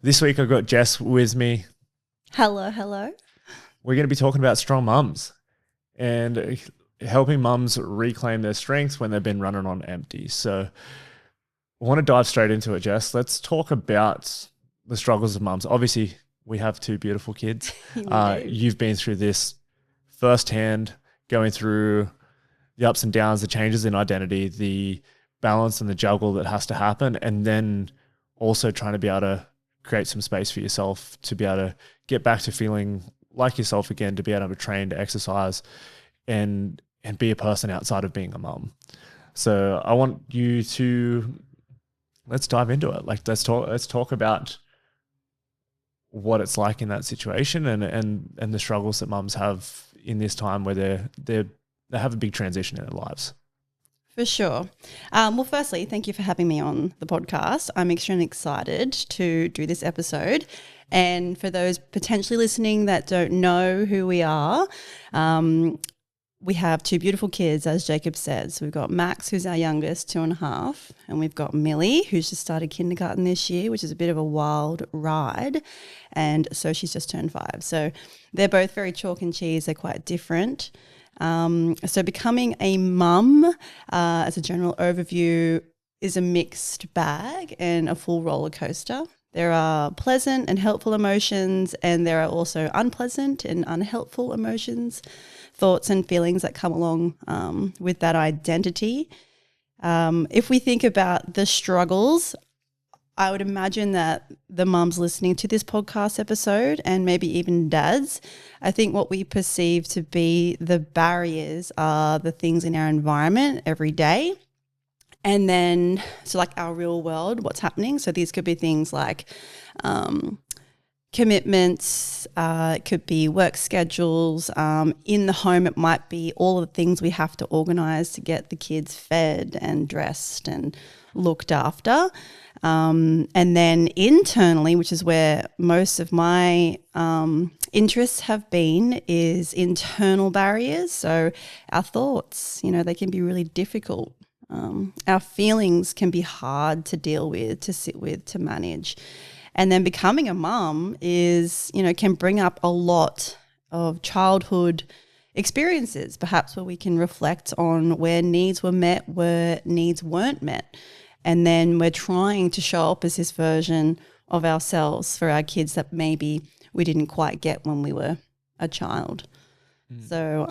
This week I've got Jess with me. Hello, hello. We're going to be talking about strong mums and helping mums reclaim their strengths when they've been running on empty. So I want to dive straight into it, Jess. Let's talk about the struggles of mums. Obviously, we have two beautiful kids. You've been through this firsthand, going through the ups and downs, the changes in identity, the balance and the juggle that has to happen, and then also trying to be able to create some space for yourself to be able to get back to feeling like yourself again, to be able to train, to exercise, and be a person outside of being a mum. So I want you to, let's dive into it. Like let's talk about what it's like in that situation and the struggles that mums have in this time where they have a big transition in their lives. For sure. Well, firstly, thank you for having me on the podcast. I'm extremely excited to do this episode. And for those potentially listening that don't know who we are, we have two beautiful kids, as Jacob said. So we've got Max, who's our youngest, 2.5, and we've got Millie, who's just started kindergarten this year, which is a bit of a wild ride. And so she's just turned 5. So they're both very chalk and cheese. They're quite different. So becoming a mum, as a general overview, is a mixed bag and a full roller coaster. There are pleasant and helpful emotions, and there are also unpleasant and unhelpful emotions, thoughts and feelings that come along with that identity. If we think about the struggles, I would imagine that the mums listening to this podcast episode, and maybe even dads, I think what we perceive to be the barriers are the things in our environment every day. And then, so like our real world, what's happening. So these could be things like commitments, it could be work schedules. In the home, it might be all of the things we have to organise to get the kids fed and dressed and looked after. And then internally, which is where most of my interests have been, is internal barriers. So our thoughts, they can be really difficult. Our feelings can be hard to deal with, to sit with, to manage. And then becoming a mum is, can bring up a lot of childhood experiences, perhaps where we can reflect on where needs were met, where needs weren't met. And then we're trying to show up as this version of ourselves for our kids that maybe we didn't quite get when we were a child. So,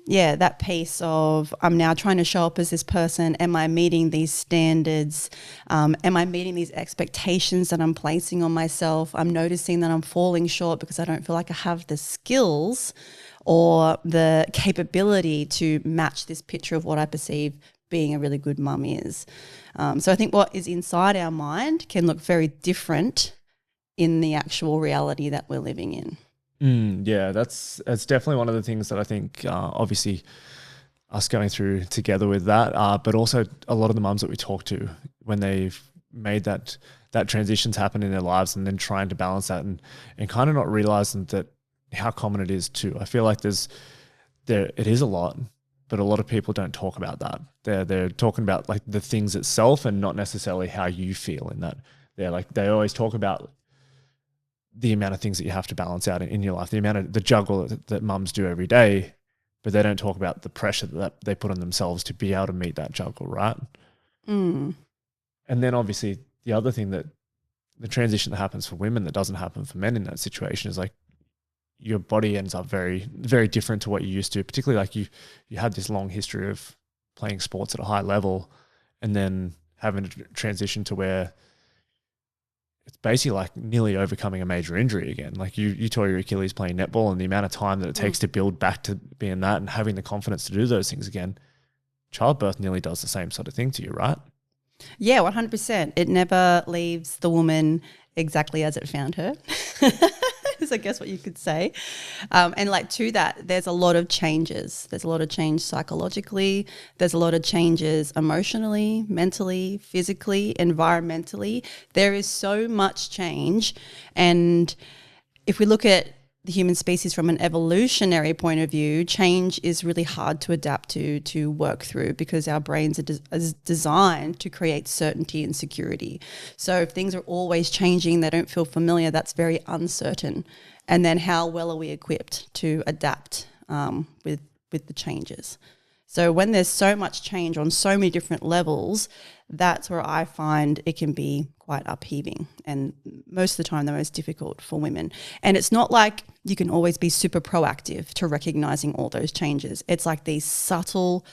that piece of I'm now trying to show up as this person. Am I meeting these standards? Am I meeting these expectations that I'm placing on myself? I'm noticing that I'm falling short because I don't feel like I have the skills or the capability to match this picture of what I perceive being a really good mum is. So I think what is inside our mind can look very different in the actual reality that we're living in. Yeah, that's definitely one of the things that I think, obviously, us going through together with that, but also a lot of the mums that we talk to when they've made that transitions happen in their lives and then trying to balance that and kind of not realizing that how common it is too. I feel like it is a lot, but a lot of people don't talk about that. They're talking about like the things itself and not necessarily how you feel in that. They always talk about the amount of things that you have to balance out in your life, the amount of the juggle that mums do every day, but they don't talk about the pressure that they put on themselves to be able to meet that juggle, right? And then obviously the other thing that the transition that happens for women that doesn't happen for men in that situation is like your body ends up very, very different to what you used to, particularly like you had this long history of playing sports at a high level and then having to transition to where it's basically like nearly overcoming a major injury again. Like you tore your Achilles playing netball, and the amount of time that it takes to build back to being that and having the confidence to do those things again. Childbirth nearly does the same sort of thing to you, right? Yeah, 100%. It never leaves the woman exactly as it found her. Is I guess what you could say. And like to that, there's a lot of changes. There's a lot of change psychologically. There's a lot of changes emotionally, mentally, physically, environmentally. There is so much change. And if we look at the human species from an evolutionary point of view, change is really hard to adapt to work through, because our brains are designed to create certainty and security. So if things are always changing, they don't feel familiar, that's very uncertain. And then how well are we equipped to adapt with the changes? So when there's so much change on so many different levels, that's where I find it can be quite upheaving, and most of the time the most difficult for women. And it's not like you can always be super proactive to recognizing all those changes. It's like these subtle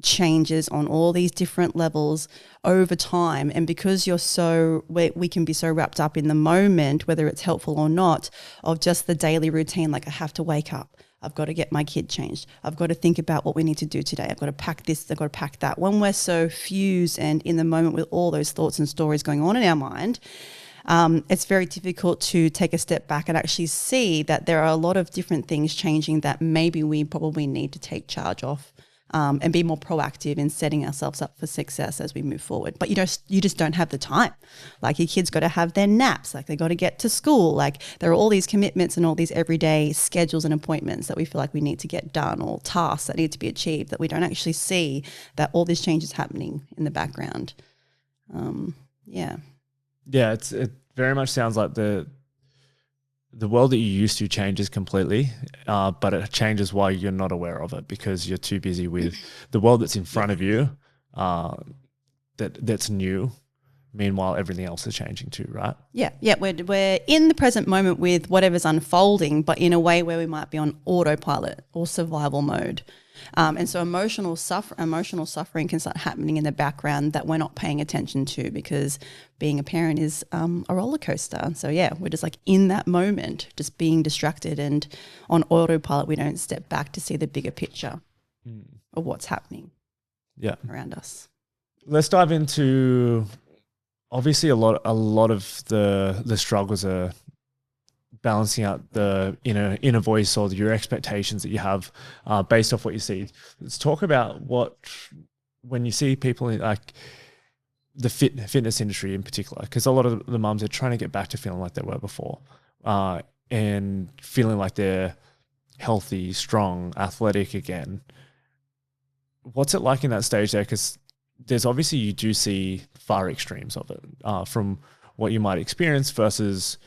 changes on all these different levels over time. And because we can be so wrapped up in the moment, whether it's helpful or not, of just the daily routine, like I have to wake up, I've got to get my kid changed, I've got to think about what we need to do today, I've got to pack this, I've got to pack that. When we're so fused and in the moment with all those thoughts and stories going on in our mind, it's very difficult to take a step back and actually see that there are a lot of different things changing that maybe we probably need to take charge of. And be more proactive in setting ourselves up for success as we move forward. But you just don't have the time. Like, your kids got to have their naps, like they got to get to school. Like, there are all these commitments and all these everyday schedules and appointments that we feel like we need to get done, or tasks that need to be achieved, that we don't actually see that all this change is happening in the background. Yeah, it very much sounds like the world that you used to changes completely, but it changes while you're not aware of it, because you're too busy with the world that's in front of you, that's new. Meanwhile, everything else is changing too, right? Yeah. We're in the present moment with whatever's unfolding, but in a way where we might be on autopilot or survival mode. And so emotional suffering can start happening in the background that we're not paying attention to, because being a parent is a roller coaster. So we're just like in that moment, just being distracted and on autopilot. We don't step back to see the bigger picture of what's happening around us. Let's dive into, obviously a lot of the struggles are balancing out the inner voice or your expectations that you have based off what you see. Let's talk about when you see people in like the fitness industry in particular, because a lot of the mums are trying to get back to feeling like they were before, and feeling like they're healthy, strong, athletic again. What's it like in that stage there? Because there's obviously, you do see far extremes of it, from what you might experience versus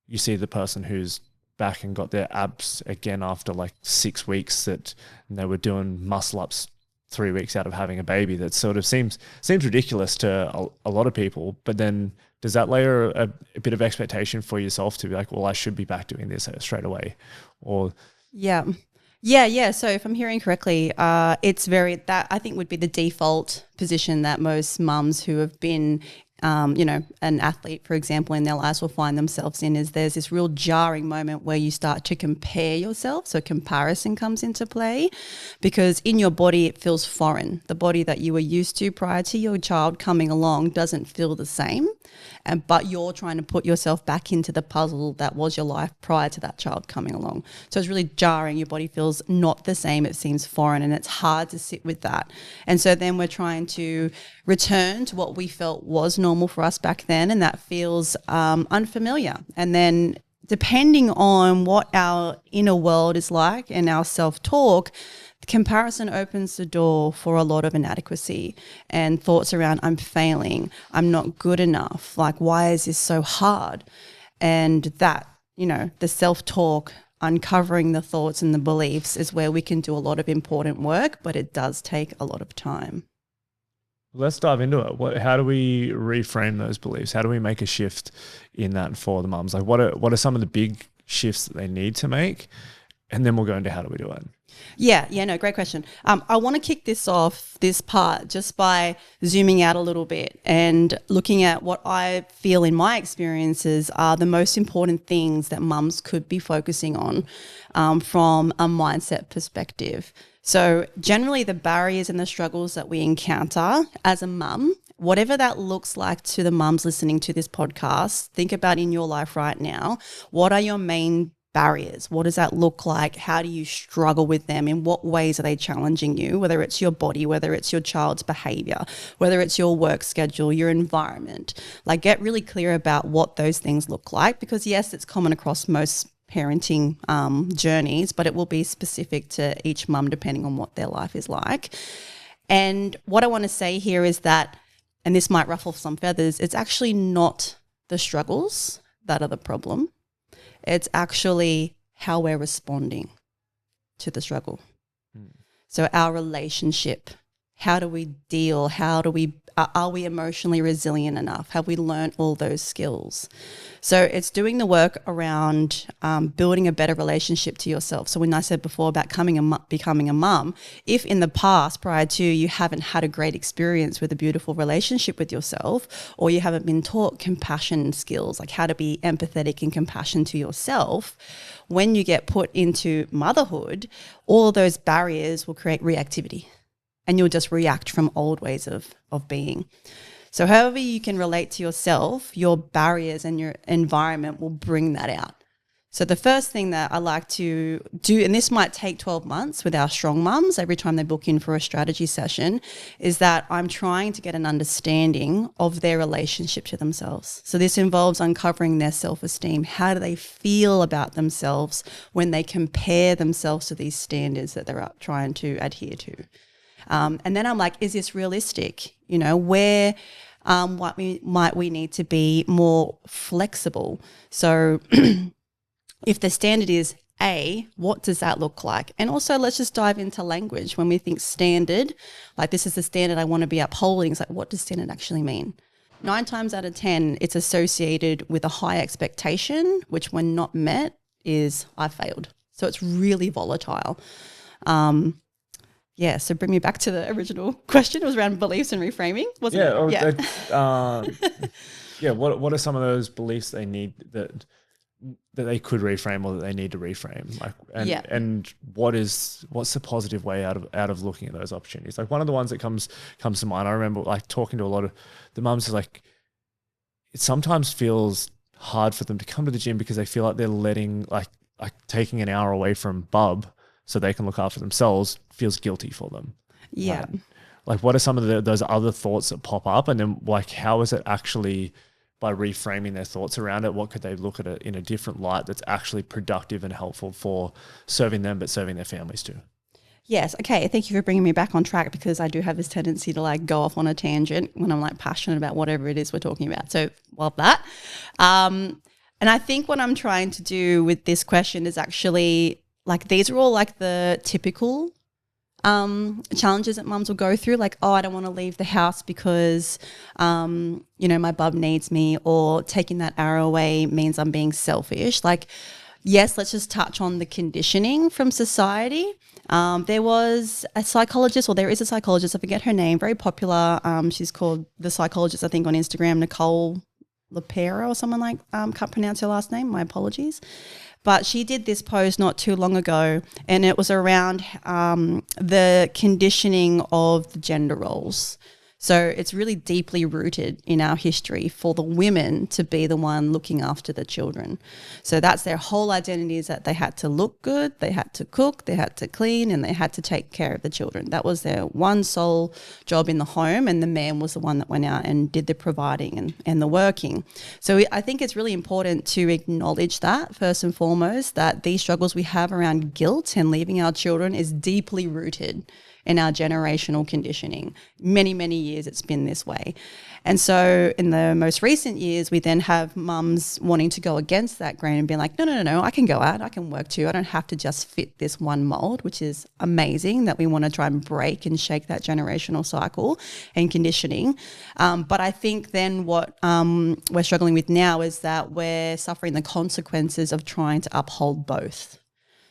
you see the person who's back and got their abs again after like 6 weeks that they were doing muscle ups 3 weeks out of having a baby. That sort of seems ridiculous to a lot of people. But then does that layer a bit of expectation for yourself to be like, well, I should be back doing this straight away? Or Yeah. So if I'm hearing correctly, it's that I think would be the default position that most mums who have been an athlete, for example, in their lives will find themselves in, is there's this real jarring moment where you start to compare yourself. So comparison comes into play, because in your body it feels foreign. The body that you were used to prior to your child coming along doesn't feel the same, but you're trying to put yourself back into the puzzle that was your life prior to that child coming along. So it's really jarring. Your body feels not the same. It seems foreign, and it's hard to sit with that. And so then we're trying to return to what we felt was normal for us back then, and that feels unfamiliar. And then depending on what our inner world is like and our self-talk, the comparison opens the door for a lot of inadequacy and thoughts around, I'm failing, I'm not good enough, like, why is this so hard? And that, the self-talk, uncovering the thoughts and the beliefs is where we can do a lot of important work, but it does take a lot of time. Let's dive into it. How do we reframe those beliefs? How do we make a shift in that for the mums? Like, what are some of the big shifts that they need to make? And then we'll go into how do we do it. Yeah, great question. I want to kick this part just by zooming out a little bit and looking at what I feel in my experiences are the most important things that mums could be focusing on from a mindset perspective. So generally the barriers and the struggles that we encounter as a mum, whatever that looks like to the mums listening to this podcast, think about in your life right now, what are your main barriers? What does that look like? How do you struggle with them? In what ways are they challenging you? Whether it's your body, whether it's your child's behavior, whether it's your work schedule, your environment. Like, get really clear about what those things look like, because yes, it's common across most parenting journeys, but it will be specific to each mum depending on what their life is like. And what I want to say here is that, and this might ruffle some feathers, it's actually not the struggles that are the problem. It's actually how we're responding to the struggle. So our relationship, how do we deal? Are we emotionally resilient enough? Have we learned all those skills? So it's doing the work around building a better relationship to yourself. So when I said before about becoming a mum, if in the past prior to you haven't had a great experience with a beautiful relationship with yourself, or you haven't been taught compassion skills, like how to be empathetic and compassion to yourself, when you get put into motherhood, all of those barriers will create reactivity. And you'll just react from old ways of being. So however you can relate to yourself, your barriers and your environment will bring that out. So the first thing that I like to do, and this might take 12 months with our strong mums every time they book in for a strategy session, is that I'm trying to get an understanding of their relationship to themselves. So this involves uncovering their self-esteem. How do they feel about themselves when they compare themselves to these standards that they're trying to adhere to? And then I'm like, is this realistic? You know, where might we need to be more flexible? So if the standard is A, what does that look like? And also let's just dive into language. When we think standard, like this is the standard I want to be upholding, it's like, what does standard actually mean? 9 times out of 10, it's associated with a high expectation, which when not met is I failed. So it's really volatile. Yeah, so bring me back to the original question. It was around beliefs and reframing, wasn't it? What are some of those beliefs they need that they could reframe or that they need to reframe? And what's the positive way out of looking at those opportunities? Like one of the ones that comes to mind, I remember like talking to a lot of the mums, is like it sometimes feels hard for them to come to the gym because they feel like they're letting like taking an hour away from bub so they can look after themselves feels guilty for them. Yeah. Like what are some of those other thoughts that pop up? And then like, how is it actually, by reframing their thoughts around it, what could they look at it in a different light that's actually productive and helpful for serving them, but serving their families too? Yes. Okay. Thank you for bringing me back on track, because I do have this tendency to like go off on a tangent when I'm like passionate about whatever it is we're talking about. So love that. And I think what I'm trying to do with this question is actually like, these are all like the typical challenges that mums will go through. Like, oh, I don't want to leave the house because, my bub needs me, or taking that arrow away means I'm being selfish. Like, yes, let's just touch on the conditioning from society. There was a psychologist, or there is a psychologist, I forget her name, very popular. She's called The Psychologist, I think, on Instagram, Nicole LaPera or someone like, can't pronounce her last name, my apologies. But she did this post not too long ago, and it was around the conditioning of the gender roles. So it's really deeply rooted in our history for the women to be the one looking after the children. So that's their whole identity, is that they had to look good, they had to cook, they had to clean, and they had to take care of the children. That was their one sole job in the home, and the man was the one that went out and did the providing and the working. So I think it's really important to acknowledge that, first and foremost, that these struggles we have around guilt and leaving our children is deeply rooted in our generational conditioning. Many, many years it's been this way. And so in the most recent years, we then have mums wanting to go against that grain and being like, no, I can go out, I can work too. I don't have to just fit this one mold, which is amazing that we want to try and break and shake that generational cycle and conditioning. But I think then what we're struggling with now is that we're suffering the consequences of trying to uphold both.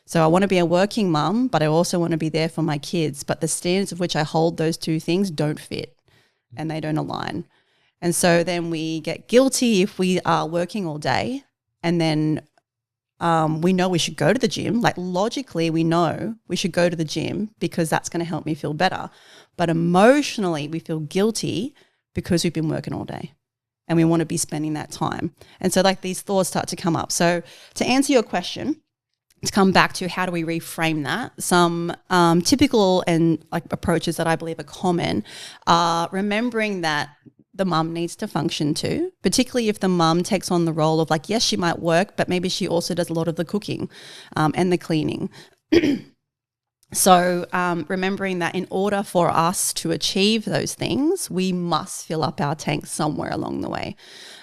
So I want to be a working mum, but I also want to be there for my kids. But the standards of which I hold those two things don't fit and they don't align. And so then we get guilty if we are working all day, and then we know we should go to the gym. Like logically, we know we should go to the gym because that's going to help me feel better. But emotionally, we feel guilty because we've been working all day and we want to be spending that time. And so like these thoughts start to come up. So to answer your question, to come back to how do we reframe that, some typical and like approaches that I believe are common are remembering that the mum needs to function too, particularly if the mum takes on the role of like, yes, she might work, but maybe she also does a lot of the cooking and the cleaning. So remembering that in order for us to achieve those things, we must fill up our tank somewhere along the way.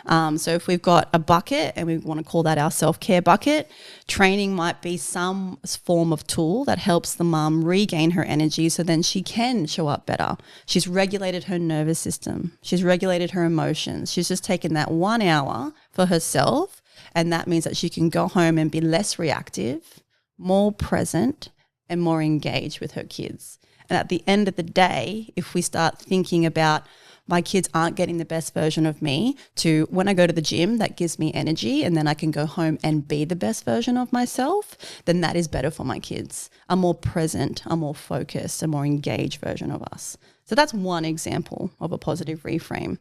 So if we've got a bucket and we want to call that our self-care bucket, training might be some form of tool that helps the mum regain her energy so then she can show up better. She's regulated her nervous system. She's regulated her emotions. She's just taken that 1 hour for herself, and that means that she can go home and be less reactive, more present, and more engaged with her kids. And at the end of the day, if we start thinking about my kids aren't getting the best version of me, to when I go to the gym, that gives me energy and then I can go home and be the best version of myself, then that is better for my kids. A more present, a more focused, a more engaged version of us. So that's one example of a positive reframe.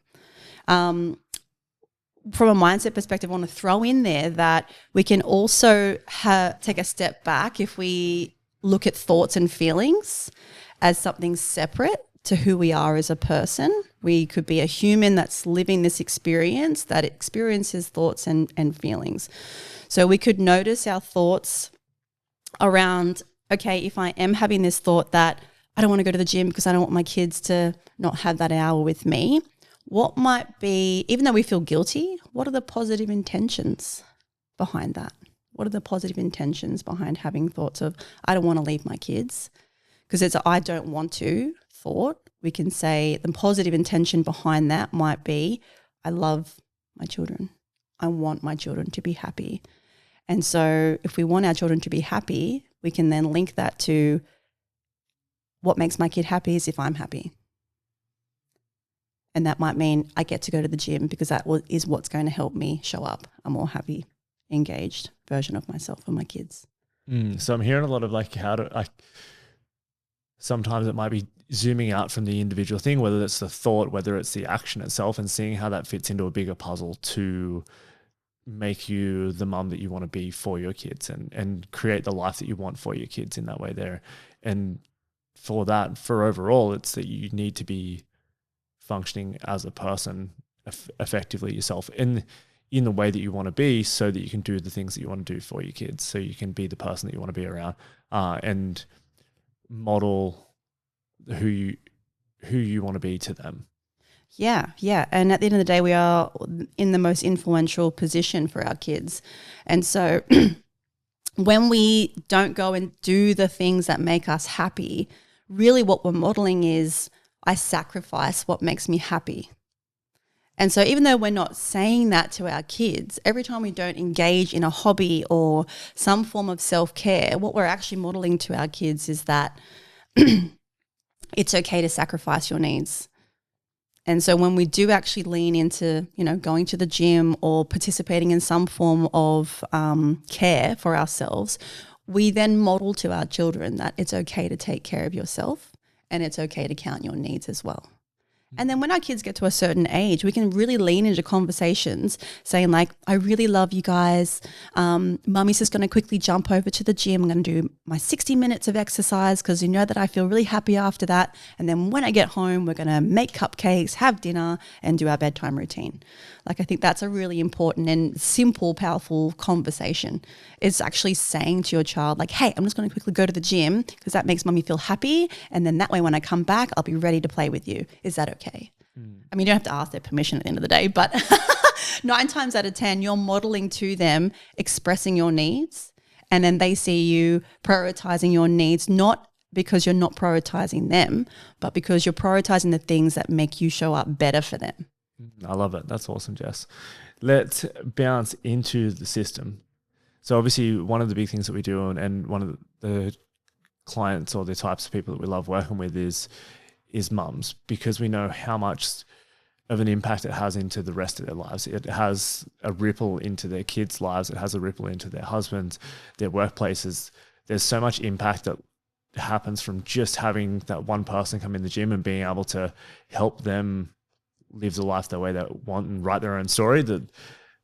From a mindset perspective, I want to throw in there that we can also take a step back if we look at thoughts and feelings as something separate to who we are as a person. We could be a human that's living this experience, that experiences thoughts and feelings. So we could notice our thoughts around, okay, if I am having this thought that I don't want to go to the gym because I don't want my kids to not have that hour with me, what might be, even though we feel guilty, what are the positive intentions behind that? What are the positive intentions behind having thoughts of, I don't want to leave my kids? Because it's a I don't want to thought. We can say the positive intention behind that might be, I love my children. I want my children to be happy. And so if we want our children to be happy, we can then link that to what makes my kid happy is if I'm happy. And that might mean I get to go to the gym because that is what's going to help me show up a more happy, engaged version of myself and my kids. So I'm hearing a lot of like sometimes it might be zooming out from the individual thing, whether it's the thought, whether it's the action itself, and seeing how that fits into a bigger puzzle to make you the mum that you want to be for your kids and create the life that you want for your kids in that way there. And for that, for overall, it's that you need to be functioning as a person effectively yourself in the way that you want to be, so that you can do the things that you want to do for your kids, so you can be the person that you want to be around, and model who you want to be to them. Yeah. And at the end of the day, we are in the most influential position for our kids. And so when we don't go and do the things that make us happy, really what we're modeling is, I sacrifice what makes me happy. And so even though we're not saying that to our kids, every time we don't engage in a hobby or some form of self-care, what we're actually modeling to our kids is that it's okay to sacrifice your needs. And so when we do actually lean into, going to the gym or participating in some form of care for ourselves, we then model to our children that it's okay to take care of yourself and it's okay to count your needs as well. And then when our kids get to a certain age, we can really lean into conversations saying like, I really love you guys. Mummy's just going to quickly jump over to the gym. I'm going to do my 60 minutes of exercise because you know that I feel really happy after that. And then when I get home, we're going to make cupcakes, have dinner and do our bedtime routine. Like I think that's a really important and simple, powerful conversation. It's actually saying to your child like, hey, I'm just going to quickly go to the gym because that makes mummy feel happy. And then that way when I come back, I'll be ready to play with you. Is that okay? I mean, you don't have to ask their permission at the end of the day, but 9 times out of 10, you're modeling to them, expressing your needs, and then they see you prioritizing your needs, not because you're not prioritizing them, but because you're prioritizing the things that make you show up better for them. I love it. That's awesome, Jess. Let's bounce into the system. So obviously one of the big things that we do, and one of the clients or the types of people that we love working with is mums, because we know how much of an impact it has into the rest of their lives. It has a ripple into their kids' lives. It has a ripple into their husbands, their workplaces. There's so much impact that happens from just having that one person come in the gym and being able to help them live the life the way they want and write their own story.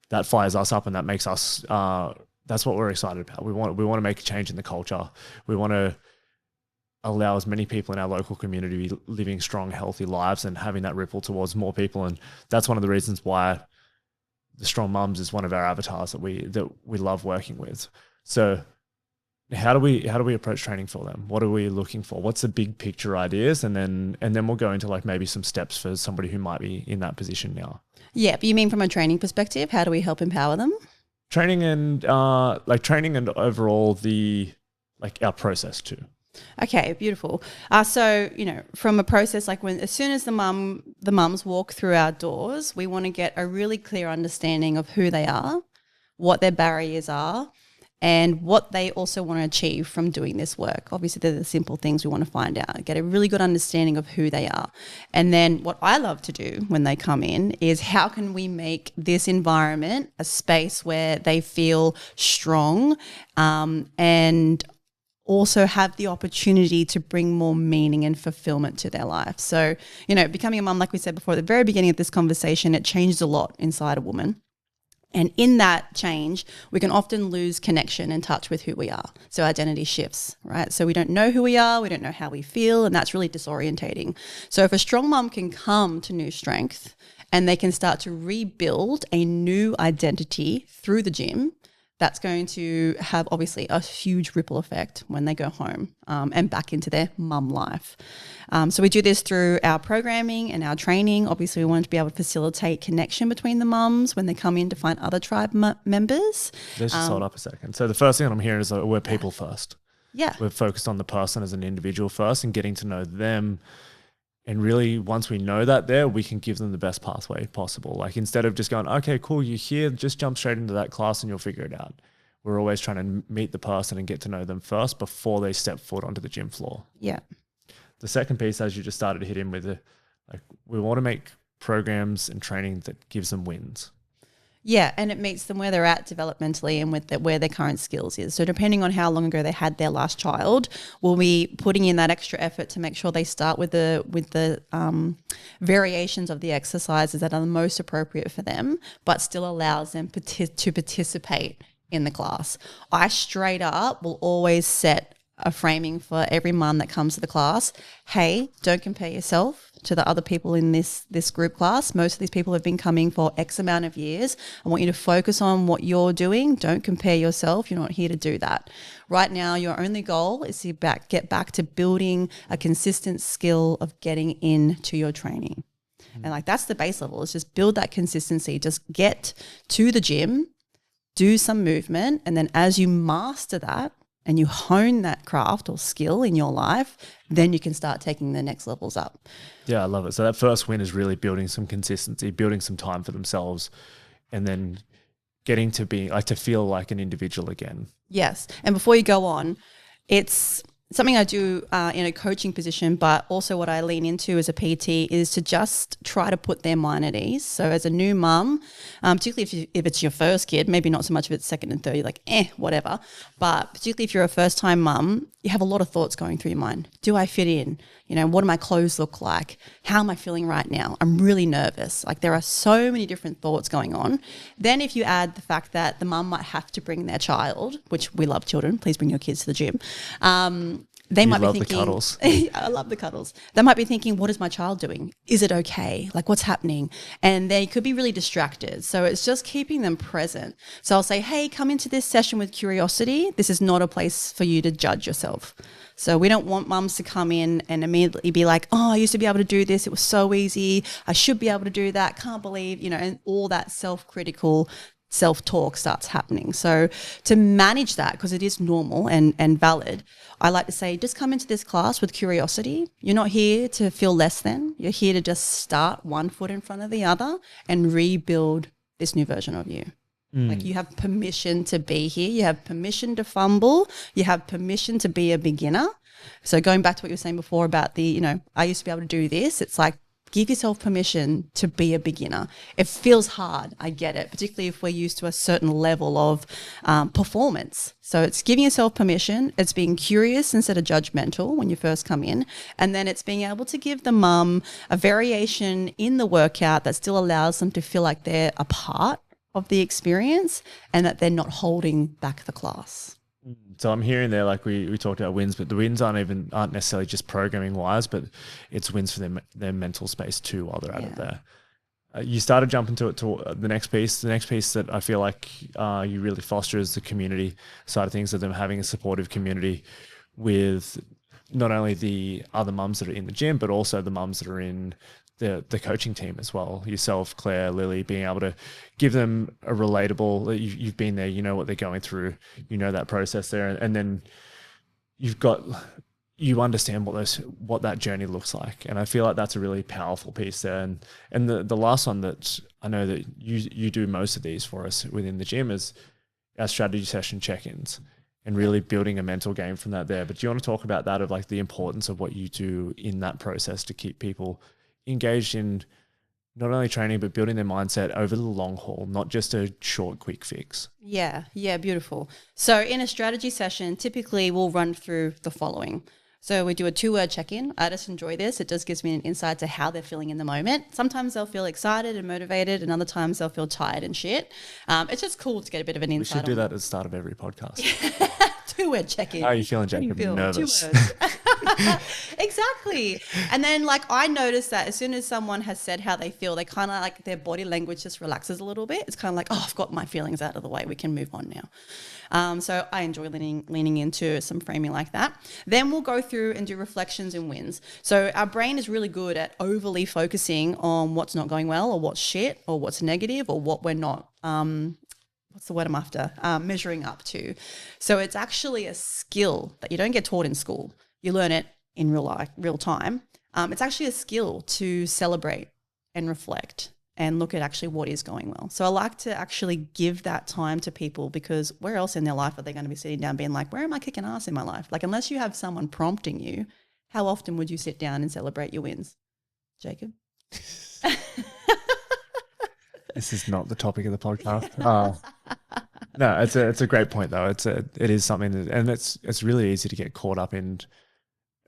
That fires us up, and that makes us, that's what we're excited about. We want to make a change in the culture. We want to allow as many people in our local community to be living strong, healthy lives and having that ripple towards more people. And that's one of the reasons why the Strong Mums is one of our avatars that we love working with. So how do we approach training for them? What are we looking for? What's the big picture ideas? And then we'll go into like maybe some steps for somebody who might be in that position now. Yeah, but you mean from a training perspective, how do we help empower them? Training and overall our process too. Okay, beautiful. So, from a process, like as soon as the mums walk through our doors, we want to get a really clear understanding of who they are, what their barriers are, and what they also want to achieve from doing this work. Obviously, they're the simple things we want to find out, get a really good understanding of who they are. And then what I love to do when they come in is how can we make this environment a space where they feel strong and also have the opportunity to bring more meaning and fulfillment to their life. So, becoming a mum, like we said before, at the very beginning of this conversation, it changes a lot inside a woman. And in that change, we can often lose connection and touch with who we are. So identity shifts, right? So we don't know who we are, we don't know how we feel, and that's really disorientating. So if a strong mum can come to Newstrength and they can start to rebuild a new identity through the gym, that's going to have obviously a huge ripple effect when they go home and back into their mum life. So we do this through our programming and our training. Obviously, we want to be able to facilitate connection between the mums when they come in to find other tribe members. Let's just hold up a second. So the first thing that I'm hearing is that we're people first. Yeah. We're focused on the person as an individual first and getting to know them. And really, once we know that we can give them the best pathway possible. Like instead of just going, okay, cool, you're here, just jump straight into that class and you'll figure it out. We're always trying to meet the person and get to know them first before they step foot onto the gym floor. Yeah. The second piece, as you just started to hit in with, we want to make programs and training that gives them wins. Yeah, and it meets them where they're at developmentally and where their current skills is. So depending on how long ago they had their last child, we'll be putting in that extra effort to make sure they start with the variations of the exercises that are the most appropriate for them, but still allows them to participate in the class. I straight up will always set a framing for every mum that comes to the class. Hey, don't compare yourself to the other people in this group class. Most of these people have been coming for X amount of years. I want you to focus on what you're doing. Don't compare yourself. You're not here to do that. Right now, your only goal is to get back to building a consistent skill of getting into your training. And that's the base level. Is just build that consistency. Just get to the gym, do some movement, and then as you master that, and you hone that craft or skill in your life, then you can start taking the next levels up. Yeah, I love it. So that first win is really building some consistency, building some time for themselves, and then getting to be to feel like an individual again. Yes. And before you go on, it's something I do in a coaching position, but also what I lean into as a PT is to just try to put their mind at ease. So as a new mum, particularly if it's your first kid, maybe not so much if it's second and third, you're like, whatever. But particularly if you're a first-time mum, you have a lot of thoughts going through your mind. Do I fit in? What do my clothes look like? How am I feeling right now? I'm really nervous. There are so many different thoughts going on. Then if you add the fact that the mum might have to bring their child, which we love children, please bring your kids to the gym. They might be thinking, the cuddles. I love the cuddles. They might be thinking, what is my child doing? Is it okay? What's happening? And they could be really distracted. So it's just keeping them present. So I'll say, hey, come into this session with curiosity. This is not a place for you to judge yourself. So we don't want mums to come in and immediately be like, I used to be able to do this. It was so easy. I should be able to do that. Can't believe, and all that self-critical self-talk starts happening. So to manage that, because it is normal and valid, I like to say, just come into this class with curiosity. You're not here to feel less than. You're here to just start one foot in front of the other and rebuild this new version of you. You have permission to be here. You have permission to fumble. You have permission to be a beginner. So going back to what you were saying before about I used to be able to do this. It's give yourself permission to be a beginner. It feels hard. I get it, particularly if we're used to a certain level of performance. So it's giving yourself permission. It's being curious instead of judgmental when you first come in. And then it's being able to give the mum a variation in the workout that still allows them to feel like they're a part of the experience and that they're not holding back the class. So I'm hearing there, like we talked about wins, but the wins aren't necessarily just programming wise, but it's wins for their mental space too while they're out of there. You started jumping to the next piece. The next piece that I feel like you really foster is the community side of things, of them having a supportive community with not only the other mums that are in the gym, but also the mums that are in the coaching team as well. Yourself, Claire, Lily, being able to give them a relatable, you've been there, you know what they're going through, you know that process there. And then you understand what that journey looks like. And I feel like that's a really powerful piece there. And the last one that I know that you do most of these for us within the gym is our strategy session check-ins, and really building a mental game from that there. But do you want to talk about that, of like the importance of what you do in that process to keep people engaged in not only training, but building their mindset over the long haul, not just a short, quick fix? Yeah, beautiful. So in a strategy session, typically we'll run through the following. So we do a 2-word check-in. I just enjoy this. It just gives me an insight to how they're feeling in the moment. Sometimes they'll feel excited and motivated, and other times they'll feel tired and shit. It's just cool to get a bit of an insight. We should do that at the start of every podcast. 2-word check-in. How are you feeling, Jacob? Nervous. 2 words. Exactly. And then like I noticed that as soon as someone has said how they feel, they kind of like their body language just relaxes a little bit. It's kind of like, oh, I've got my feelings out of the way. We can move on now. So I enjoy leaning into some framing like that. Then we'll go through and do reflections and wins. So our brain is really good at overly focusing on what's not going well, or what's shit, or what's negative, or what we're not what's the word I'm after? Measuring up to. So it's actually a skill that you don't get taught in school. You learn it in real time. It's actually a skill to celebrate and reflect and look at actually what is going well. So I like to actually give that time to people, because where else in their life are they going to be sitting down being like, where am I kicking ass in my life? Like, unless you have someone prompting you, how often would you sit down and celebrate your wins? Jacob? This is not the topic of the podcast. No, it's a great point though. It is something that, and it's really easy to get caught up in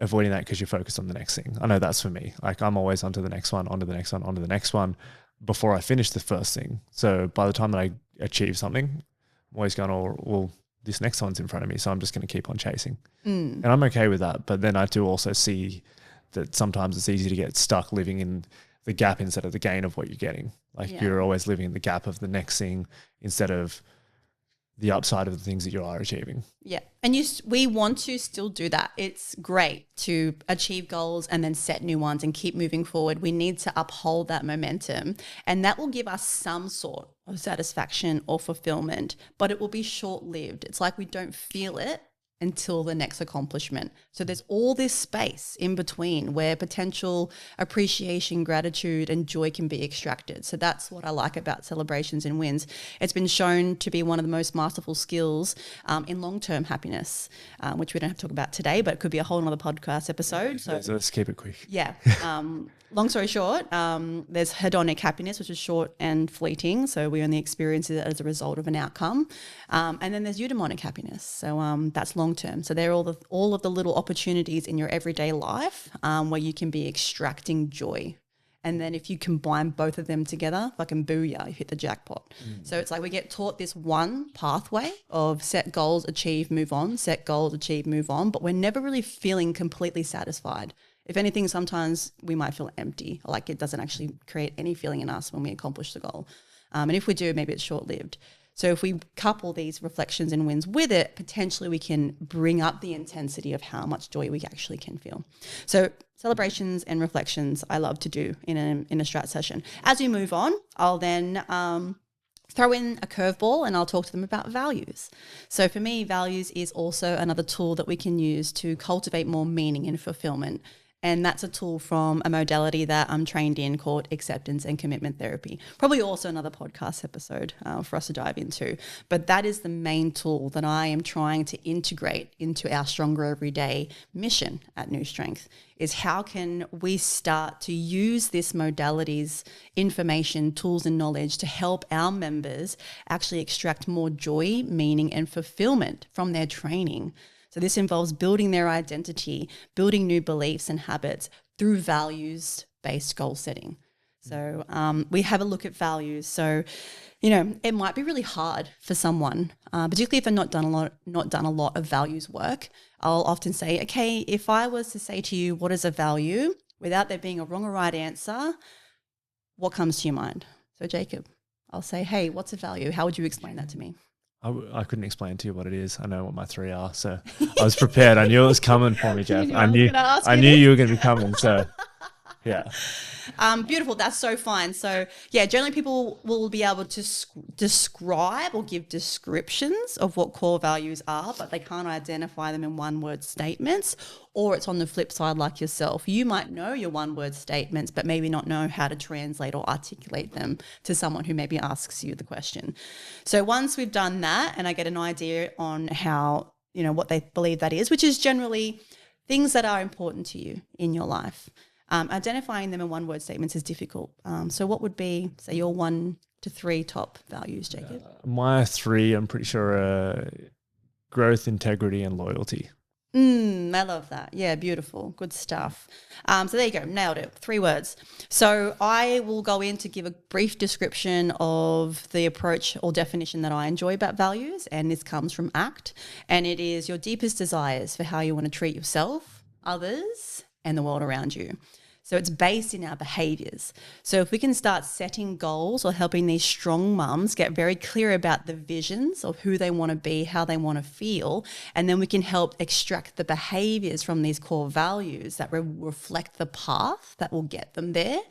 avoiding that because you're focused on the next thing. I know that's for me. Like, I'm always onto the next one, onto the next one, onto the next one before I finish the first thing. So by the time that I achieve something, I'm always going, oh, well, this next one's in front of me, so I'm just going to keep on chasing. And I'm okay with that. But then I do also see that sometimes it's easy to get stuck living in the gap instead of the gain of what you're getting. Like, you're always living in the gap of the next thing instead of the upside of the things that you are achieving. Yeah. And we want to still do that. It's great to achieve goals and then set new ones and keep moving forward. We need to uphold that momentum, and that will give us some sort of satisfaction or fulfillment, but it will be short-lived. It's like we don't feel it until the next accomplishment. So there's all this space in between where potential appreciation, gratitude, and joy can be extracted. So that's what I like about celebrations and wins. It's been shown to be one of the most masterful skills in long-term happiness, which we don't have to talk about today, but it could be a whole nother podcast episode. So let's keep it quick. Yeah. Long story short, there's hedonic happiness, which is short and fleeting. So we only experience it as a result of an outcome. And then there's eudaimonic happiness. So that's long term. So they're all of the little opportunities in your everyday life where you can be extracting joy. And then if you combine both of them together, fucking booyah, you hit the jackpot. So it's like we get taught this one pathway of set goals, achieve, move on, set goals, achieve, move on, but we're never really feeling completely satisfied. If anything, sometimes we might feel empty, like it doesn't actually create any feeling in us when we accomplish the goal. And if we do, maybe it's short-lived. So if we couple these reflections and wins with it, potentially we can bring up the intensity of how much joy we actually can feel. So celebrations and reflections I love to do in a strat session. As we move on, I'll then throw in a curveball and I'll talk to them about values. So for me, values is also another tool that we can use to cultivate more meaning and fulfillment. And that's a tool from a modality that I'm trained in called acceptance and commitment therapy. Probably also another podcast episode for us to dive into. But that is the main tool that I am trying to integrate into our Stronger Everyday mission at Newstrength, is how can we start to use this modality's information, tools and knowledge to help our members actually extract more joy, meaning and fulfillment from their training. So this involves building their identity, building new beliefs and habits through values-based goal setting. So we have a look at values. So, you know, it might be really hard for someone, particularly if they're not done a lot of values work. I'll often say, okay, if I was to say to you, what is a value, without there being a wrong or right answer, what comes to your mind? So Jacob, I'll say, hey, what's a value? How would you explain that to me? I couldn't explain to you what it is. I know what my 3 are, so I was prepared. I knew it was coming for me, Jeff. I knew you were going to be coming. So, yeah. Beautiful. That's so fine. So, yeah, generally people will be able to describe or give descriptions of what core values are, but they can't identify them in one-word statements. Or it's on the flip side, like yourself. You might know your one-word statements, but maybe not know how to translate or articulate them to someone who maybe asks you the question. So once we've done that and I get an idea on how, you know, what they believe that is, which is generally things that are important to you in your life. Identifying them in one-word statements is difficult. So what would be, say, your 1 to 3 top values, Jacob? My 3, I'm pretty sure, growth, integrity, and loyalty. I love that. Yeah, beautiful. Good stuff. So there you go. Nailed it. 3 words. So I will go in to give a brief description of the approach or definition that I enjoy about values, and this comes from ACT, and it is your deepest desires for how you want to treat yourself, others, and the world around you. So it's based in our behaviours. So if we can start setting goals or helping these strong mums get very clear about the visions of who they want to be, how they want to feel, and then we can help extract the behaviours from these core values that reflect the path that will get them there,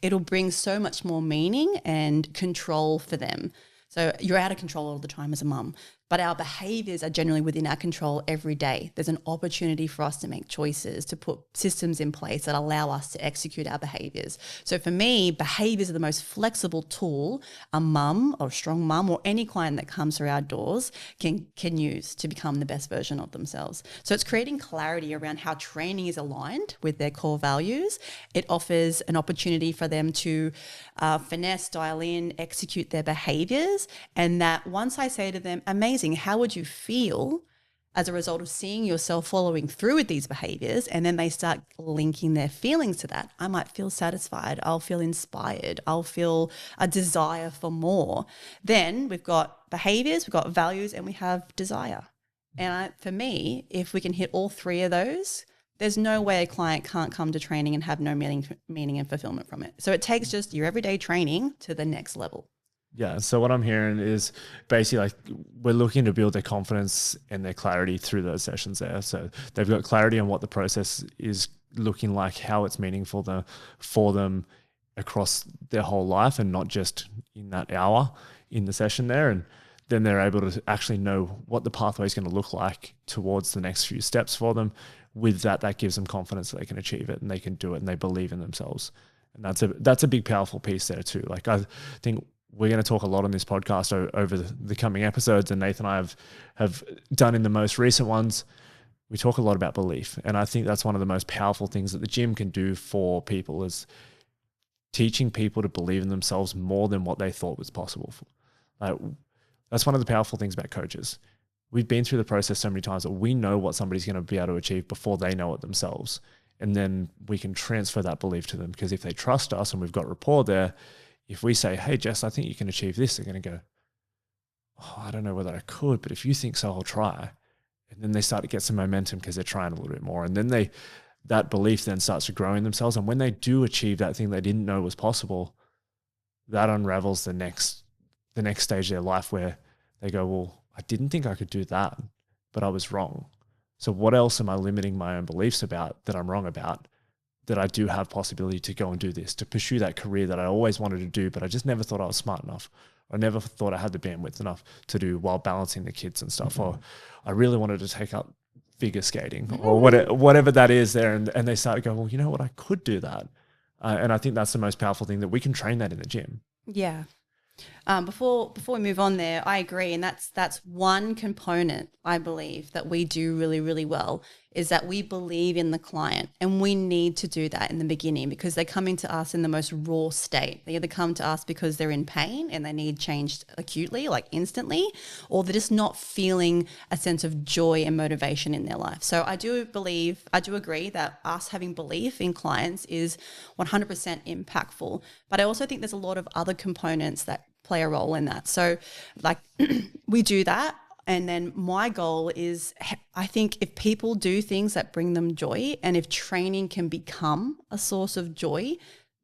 it'll bring so much more meaning and control for them. So you're out of control all the time as a mum, but our behaviours are generally within our control every day. There's an opportunity for us to make choices, to put systems in place that allow us to execute our behaviours. So for me, behaviours are the most flexible tool a mum or a strong mum or any client that comes through our doors can use to become the best version of themselves. So it's creating clarity around how training is aligned with their core values. It offers an opportunity for them to finesse, dial in, execute their behaviours. And that once I say to them, amazing, how would you feel as a result of seeing yourself following through with these behaviors? And then they start linking their feelings to that. I might feel satisfied. I'll feel inspired. I'll feel a desire for more. Then we've got behaviors, we've got values, and we have desire. And for me, if we can hit all 3 of those, there's no way a client can't come to training and have no meaning and fulfillment from it. So it takes just your everyday training to the next level. Yeah. So what I'm hearing is basically like we're looking to build their confidence and their clarity through those sessions there. So they've got clarity on what the process is looking like, how it's meaningful for them across their whole life and not just in that hour in the session there. And then they're able to actually know what the pathway is going to look like towards the next few steps for them. With that gives them confidence that they can achieve it and they can do it and they believe in themselves. And that's a big, powerful piece there too. Like I think we're going to talk a lot on this podcast over the coming episodes, and Nathan and I have done in the most recent ones. We talk a lot about belief, and I think that's one of the most powerful things that the gym can do for people is teaching people to believe in themselves more than what they thought was possible. That's one of the powerful things about coaches. We've been through the process so many times that we know what somebody's going to be able to achieve before they know it themselves, and then we can transfer that belief to them, because if they trust us and we've got rapport there, if we say, hey, Jess, I think you can achieve this, they're going to go, oh, I don't know whether I could, but if you think so, I'll try. And then they start to get some momentum because they're trying a little bit more. And then that belief then starts to grow in themselves. And when they do achieve that thing they didn't know was possible, that unravels the next stage of their life where they go, well, I didn't think I could do that, but I was wrong. So what else am I limiting my own beliefs about that I'm wrong about? That I do have possibility to go and do this, to pursue that career that I always wanted to do, but I just never thought I was smart enough. I never thought I had the bandwidth enough to do while balancing the kids and stuff. Or I really wanted to take up figure skating or whatever that is there. And they started going, well, you know what, I could do that. And I think that's the most powerful thing, that we can train that in the gym. Yeah. Before we move on there, I agree, and that's one component I believe that we do really really well is that we believe in the client, and we need to do that in the beginning because they're coming to us in the most raw state. They either come to us because they're in pain and they need changed acutely, like instantly, or they're just not feeling a sense of joy and motivation in their life. So I do agree that us having belief in clients is 100% impactful, but I also think there's a lot of other components that play a role in that. So like we do that. And then my goal is, I think if people do things that bring them joy, and if training can become a source of joy,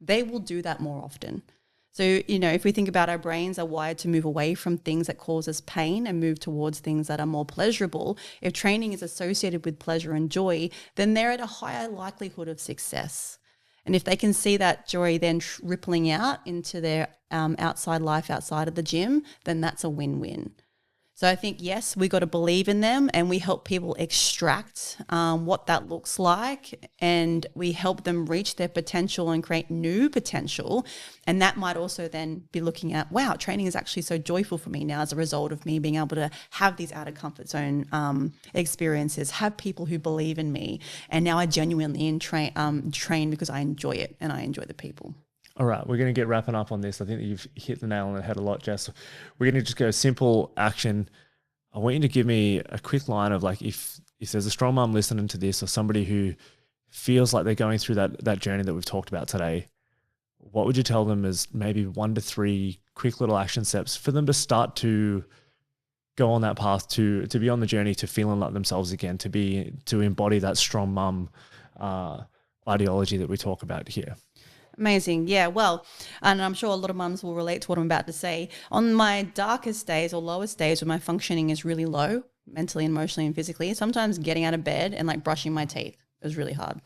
they will do that more often. So, you know, if we think about our brains are wired to move away from things that cause us pain and move towards things that are more pleasurable, if training is associated with pleasure and joy, then they're at a higher likelihood of success. And if they can see that joy then rippling out into their outside life outside of the gym, then that's a win-win. So I think, yes, we got to believe in them, and we help people extract what that looks like, and we help them reach their potential and create new potential. And that might also then be looking at, wow, training is actually so joyful for me now as a result of me being able to have these out of comfort zone experiences, have people who believe in me. And now I genuinely train because I enjoy it and I enjoy the people. All right, we're going to get wrapping up on this. I think that you've hit the nail on the head a lot, Jess. We're going to just go simple action. I want you to give me a quick line of like, if there's a strong mom listening to this or somebody who feels like they're going through that journey that we've talked about today, what would you tell them as maybe 1 to 3 quick little action steps for them to start to go on that path, to be on the journey to feeling like themselves again, to embody that strong mom ideology that we talk about here? Amazing. Yeah. Well, and I'm sure a lot of mums will relate to what I'm about to say. On my darkest days or lowest days when my functioning is really low, mentally, emotionally, and physically, sometimes getting out of bed and like brushing my teeth is really hard.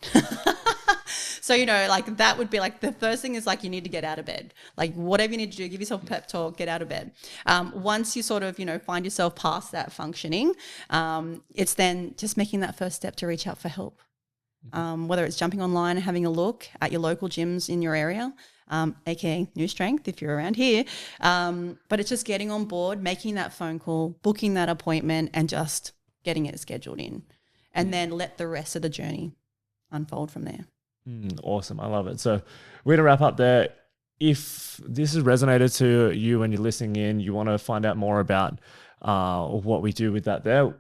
So, you know, like that would be like the first thing is like you need to get out of bed. Like whatever you need to do, give yourself a pep talk, get out of bed. Once you sort of, you know, find yourself past that functioning, it's then just making that first step to reach out for help. Whether it's jumping online and having a look at your local gyms in your area, aka Newstrength if you're around here. But it's just getting on board, making that phone call, booking that appointment, and just getting it scheduled in. And then let the rest of the journey unfold from there. Awesome. I love it. So we're going to wrap up there. If this has resonated to you and you're listening in, you want to find out more about what we do with that there,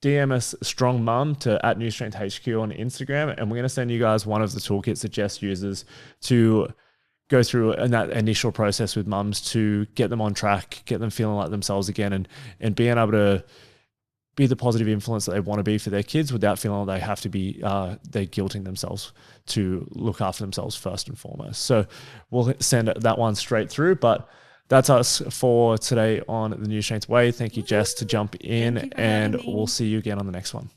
DM us Strong Mum to @NewstrengthHQ on Instagram, and we're going to send you guys one of the toolkits that Jess uses to go through in that initial process with mums to get them on track, get them feeling like themselves again, and being able to be the positive influence that they want to be for their kids without feeling like they have to be, they're guilting themselves to look after themselves first and foremost. So we'll send that one straight through, but that's us for today on the Newstrength Way. Thank you, Jess, to jump in, and we'll see you again on the next one.